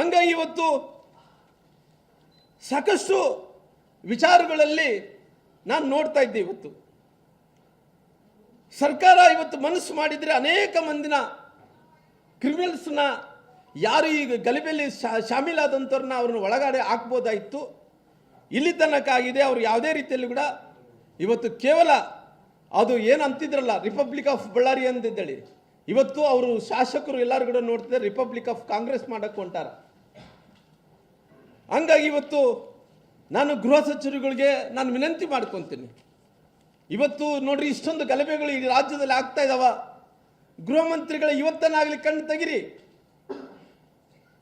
ಹಂಗಾಗಿ ಇವತ್ತು ಸಾಕಷ್ಟು ವಿಚಾರಗಳಲ್ಲಿ ನಾನು ನೋಡ್ತಾ ಇದ್ದೆ. ಇವತ್ತು ಸರ್ಕಾರ ಇವತ್ತು ಮನಸ್ಸು ಮಾಡಿದರೆ ಅನೇಕ ಮಂದಿನ ಕ್ರಿಮಿನಲ್ಸ್ನ ಯಾರು ಈಗ ಗಲಭೆಯಲ್ಲಿ ಶಾಮೀಲಾದಂಥವ್ರನ್ನ ಅವ್ರನ್ನ ಒಳಗಡೆ ಹಾಕ್ಬೋದಾಯಿತು. ಇಲ್ಲಿ ತನಕ ಆಗಿದೆ. ಅವರು ಯಾವುದೇ ರೀತಿಯಲ್ಲಿ ಕೂಡ ಇವತ್ತು ಕೇವಲ ಅದು ಏನು ಅಂತಿದ್ರಲ್ಲ ರಿಪಬ್ಲಿಕ್ ಆಫ್ ಬಳ್ಳಾರಿ ಅಂತಿದ್ದೇಳಿ, ಇವತ್ತು ಅವರು ಶಾಸಕರು ಎಲ್ಲರೂ ಕೂಡ ನೋಡ್ತಿದ್ದಾರೆ ರಿಪಬ್ಲಿಕ್ ಆಫ್ ಕಾಂಗ್ರೆಸ್ ಮಾಡಕ್ಕೆ ಹೊಂಟಾರ. ಹಂಗಾಗಿ ಇವತ್ತು ನಾನು ಗೃಹ ಸಚಿವರುಗಳಿಗೆ ನಾನು ವಿನಂತಿ ಮಾಡ್ಕೊತೀನಿ. ಇವತ್ತು ನೋಡ್ರಿ ಇಷ್ಟೊಂದು ಗಲಭೆಗಳು ಈ ರಾಜ್ಯದಲ್ಲಿ ಆಗ್ತಾ ಇದಾವ. ಗೃಹ ಮಂತ್ರಿಗಳ ಇವತ್ತನ್ನಾಗಲಿ ಕಣ್ಣು ತೆಗಿರಿ.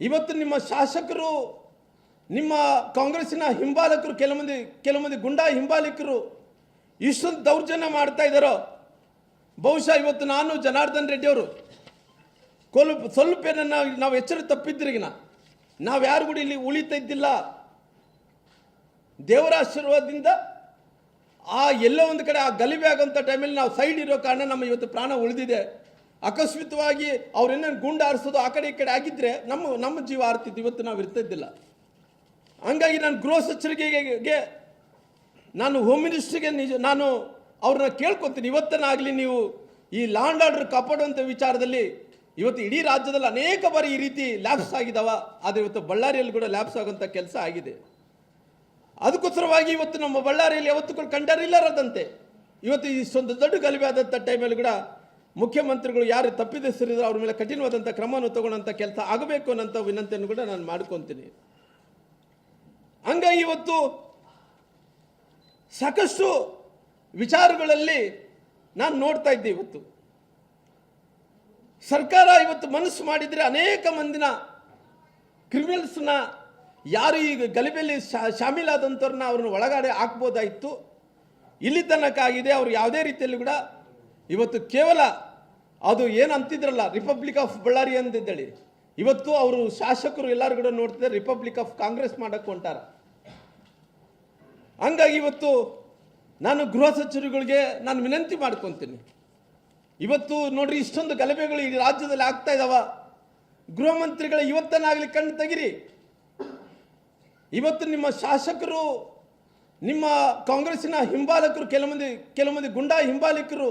ಇವತ್ತು ನಿಮ್ಮ ಶಾಸಕರು, ನಿಮ್ಮ ಕಾಂಗ್ರೆಸ್ಸಿನ ಹಿಂಬಾಲಕರು, ಕೆಲವೊಂದು ಗುಂಡಾ ಹಿಂಬಾಲಕರು ಇಷ್ಟೊಂದು ದೌರ್ಜನ್ಯ ಮಾಡ್ತಾ ಇದ್ದಾರೋ, ಬಹುಶಃ ಇವತ್ತು ನಾನು ಜನಾರ್ದನ್ ರೆಡ್ಡಿ ಅವರು ಸ್ವಲ್ಪ ಏನನ್ನ ನಾವು ಎಚ್ಚರ ತಪ್ಪಿದ್ರಿಗಿನ ನಾವು ಯಾರು ಕೂಡ ಇಲ್ಲಿ ಉಳಿತಾ ಇದ್ದಿಲ್ಲ. ದೇವರ ಆಶೀರ್ವಾದದಿಂದ ಎಲ್ಲೋ ಒಂದು ಕಡೆ ಆ ಗಲಭೆ ಆಗೋಂಥ ಟೈಮಲ್ಲಿ ನಾವು ಸೈಡ್ ಇರೋ ಕಾರಣ ನಮ್ಮ ಇವತ್ತು ಪ್ರಾಣ ಉಳಿದಿದೆ. ಅಕಸ್ಮಿತವಾಗಿ ಅವ್ರೇನೇನು ಗುಂಡು ಆರಿಸೋದು ಆ ಕಡೆ ಈ ಕಡೆ ಆಗಿದ್ರೆ ನಮ್ಮ ಜೀವ ಆರ್ತಿದ್ದು, ಇವತ್ತು ನಾವು ಇರ್ತಿದ್ದಿಲ್ಲ. ಹಂಗಾಗಿ ನಾನು ಗೃಹ ಸಚಿವರಿಗೆ, ನಾನು ಹೋಮ್ ಮಿನಿಸ್ಟ್ರಿಗೆ ನಾನು ಅವ್ರನ್ನ ಕೇಳ್ಕೊತೀನಿ, ಇವತ್ತನಾಗಲಿ ನೀವು ಈ ಲಾ ಆ್ಯಂಡ್ ಆರ್ಡರ್ ಕಾಪಾಡುವಂಥ ವಿಚಾರದಲ್ಲಿ ಇವತ್ತು ಇಡೀ ರಾಜ್ಯದಲ್ಲಿ ಅನೇಕ ಬಾರಿ ಈ ರೀತಿ ಲ್ಯಾಪ್ಸ್ ಆಗಿದಾವ. ಆದರೆ ಇವತ್ತು ಬಳ್ಳಾರಿಯಲ್ಲಿ ಕೂಡ ಲ್ಯಾಪ್ಸ್ ಆಗುವಂಥ ಕೆಲಸ ಆಗಿದೆ. ಅದಕ್ಕೋಸ್ಕರವಾಗಿ ಇವತ್ತು ನಮ್ಮ ಬಳ್ಳಾರಿಯಲ್ಲಿ ಯಾವತ್ತೂ ಕೂಡ ಕಂಡರಿಲ್ಲರದಂತೆ ಇವತ್ತು ಇಷ್ಟೊಂದು ದೊಡ್ಡ ಗಲಭೆ ಆದಂಥ ಟೈಮಲ್ಲಿ ಕೂಡ ಮುಖ್ಯಮಂತ್ರಿಗಳು ಯಾರು ತಪ್ಪಿತಸ್ಥರಿದ್ರು ಅವ್ರ ಮೇಲೆ ಕಠಿಣವಾದಂಥ ಕ್ರಮವನ್ನು ತಗೊಳ್ಳೋಂಥ ಕೆಲಸ ಆಗಬೇಕು ಅನ್ನೋಂಥ ವಿನಂತಿಯನ್ನು ಕೂಡ ನಾನು ಮಾಡ್ಕೊತೀನಿ. ಹಂಗಾಗಿ ಇವತ್ತು ಸಾಕಷ್ಟು ವಿಚಾರಗಳಲ್ಲಿ ನಾನು ನೋಡ್ತಾ ಇದ್ದೆ. ಇವತ್ತು ಸರ್ಕಾರ ಇವತ್ತು ಮನಸ್ಸು ಮಾಡಿದರೆ ಅನೇಕ ಮಂದಿನ ಕ್ರಿಮಿನಲ್ಸ್ನ ಯಾರು ಈಗ ಗಲಭೆಯಲ್ಲಿ ಶಾಮೀಲಾದಂಥವ್ರನ್ನ ಅವ್ರನ್ನ ಒಳಗಡೆ ಹಾಕ್ಬೋದಾಯಿತು. ಇಲ್ಲಿ ತನಕ ಆಗಿದೆ. ಅವರು ಯಾವುದೇ ರೀತಿಯಲ್ಲಿ ಕೂಡ ಇವತ್ತು ಕೇವಲ ಅದು ಏನು ಅಂತಿದ್ರಲ್ಲ ರಿಪಬ್ಲಿಕ್ ಆಫ್ ಬಳ್ಳಾರಿ ಅಂತಿದ್ದೇಳಿ, ಇವತ್ತು ಅವರು ಶಾಸಕರು ಎಲ್ಲರೂ ಕೂಡ ನೋಡ್ತಿದ್ದಾರೆ ರಿಪಬ್ಲಿಕ್ ಆಫ್ ಕಾಂಗ್ರೆಸ್ ಮಾಡಕ್ಕೆ ಹೊಂಟಾರ. ಹಂಗಾಗಿ ಇವತ್ತು ನಾನು ಗೃಹ ಸಚಿವರುಗಳಿಗೆ ನಾನು ವಿನಂತಿ ಮಾಡ್ಕೊತೀನಿ. ಇವತ್ತು ನೋಡ್ರಿ ಇಷ್ಟೊಂದು ಗಲಭೆಗಳು ಈ ರಾಜ್ಯದಲ್ಲಿ ಆಗ್ತಾ ಇದಾವ. ಗೃಹ ಮಂತ್ರಿಗಳ ಇವತ್ತನ್ನಾಗಲಿ ಕಣ್ಣು ತೆಗಿರಿ. ಇವತ್ತು ನಿಮ್ಮ ಶಾಸಕರು, ನಿಮ್ಮ ಕಾಂಗ್ರೆಸ್ಸಿನ ಹಿಂಬಾಲಕರು, ಕೆಲವೊಂದು ಗುಂಡಾ ಹಿಂಬಾಲಕರು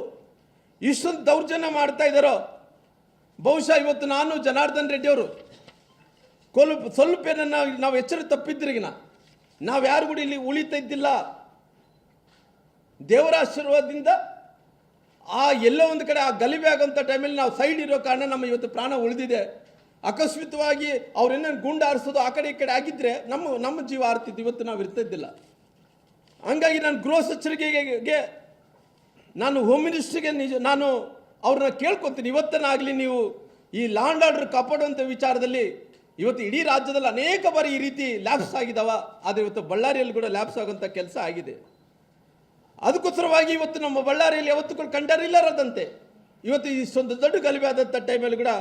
ಇಷ್ಟೊಂದು ದೌರ್ಜನ್ಯ ಮಾಡ್ತಾ ಇದ್ದಾರೋ, ಬಹುಶಃ ಇವತ್ತು ನಾನು ಜನಾರ್ದನ್ ರೆಡ್ಡಿ ಅವರು ಸ್ವಲ್ಪ ಏನನ್ನ ನಾವು ಎಚ್ಚರ ತಪ್ಪಿದ್ರಿಗಿನ ನಾವು ಯಾರು ಕೂಡ ಇಲ್ಲಿ ಉಳಿತಾ ಇದ್ದಿಲ್ಲ. ದೇವರ ಆಶೀರ್ವಾದದಿಂದ ಎಲ್ಲೋ ಒಂದು ಕಡೆ ಆ ಗಲಭೆ ಆಗೋಂಥ ಟೈಮಲ್ಲಿ ನಾವು ಸೈಡ್ ಇರೋ ಕಾರಣ ನಮ್ಮ ಇವತ್ತು ಪ್ರಾಣ ಉಳಿದಿದೆ. ಅಕಸ್ಮಿತವಾಗಿ ಅವ್ರೇನೇನು ಗುಂಡು ಆರಿಸೋದು ಆ ಕಡೆ ಈ ಕಡೆ ಆಗಿದ್ರೆ ನಮ್ಮ ಜೀವ ಆರ್ತಿದ್ದು, ಇವತ್ತು ನಾವು ಇರ್ತಿದ್ದಿಲ್ಲ. ಹಂಗಾಗಿ ನಾನು ಗೃಹ ಸಚಿವರಿಗೆ, ನಾನು ಹೋಮ್ ಮಿನಿಸ್ಟ್ರಿಗೆ ನಾನು ಅವ್ರನ್ನ ಕೇಳ್ಕೊತೀನಿ, ಇವತ್ತನಾಗಲಿ ನೀವು ಈ ಲಾ ಆ್ಯಂಡ್ ಆರ್ಡರ್ ಕಾಪಾಡುವಂಥ ವಿಚಾರದಲ್ಲಿ ಇವತ್ತು ಇಡೀ ರಾಜ್ಯದಲ್ಲಿ ಅನೇಕ ಬಾರಿ ಈ ರೀತಿ ಲ್ಯಾಪ್ಸ್ ಆಗಿದಾವ. ಆದರೆ ಇವತ್ತು ಬಳ್ಳಾರಿಯಲ್ಲಿ ಕೂಡ ಲ್ಯಾಪ್ಸ್ ಆಗುವಂಥ ಕೆಲಸ ಆಗಿದೆ. ಅದಕ್ಕೋಸ್ಕರವಾಗಿ ಇವತ್ತು ನಮ್ಮ ಬಳ್ಳಾರಿಯಲ್ಲಿ ಯಾವತ್ತೂ ಕೂಡ ಕಂಡರಿಲ್ಲರದಂತೆ ಇವತ್ತು ಇಷ್ಟೊಂದು ದೊಡ್ಡ ಗಲಭೆ ಆದಂಥ ಟೈಮಲ್ಲಿ ಕೂಡ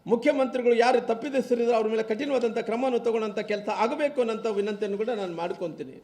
ಮುಖ್ಯಮಂತ್ರಿಗಳು ಯಾರು ತಪ್ಪಿತಸ್ಥರಿದ್ರು ಅವ್ರ ಮೇಲೆ ಕಠಿಣವಾದಂಥ ಕ್ರಮವನ್ನು ತಗೊಳ್ಳೋಂಥ ಕೆಲಸ ಆಗಬೇಕು ಅನ್ನೋಂಥ ವಿನಂತಿಯನ್ನು ಕೂಡ ನಾನು ಮಾಡ್ಕೊತೀನಿ.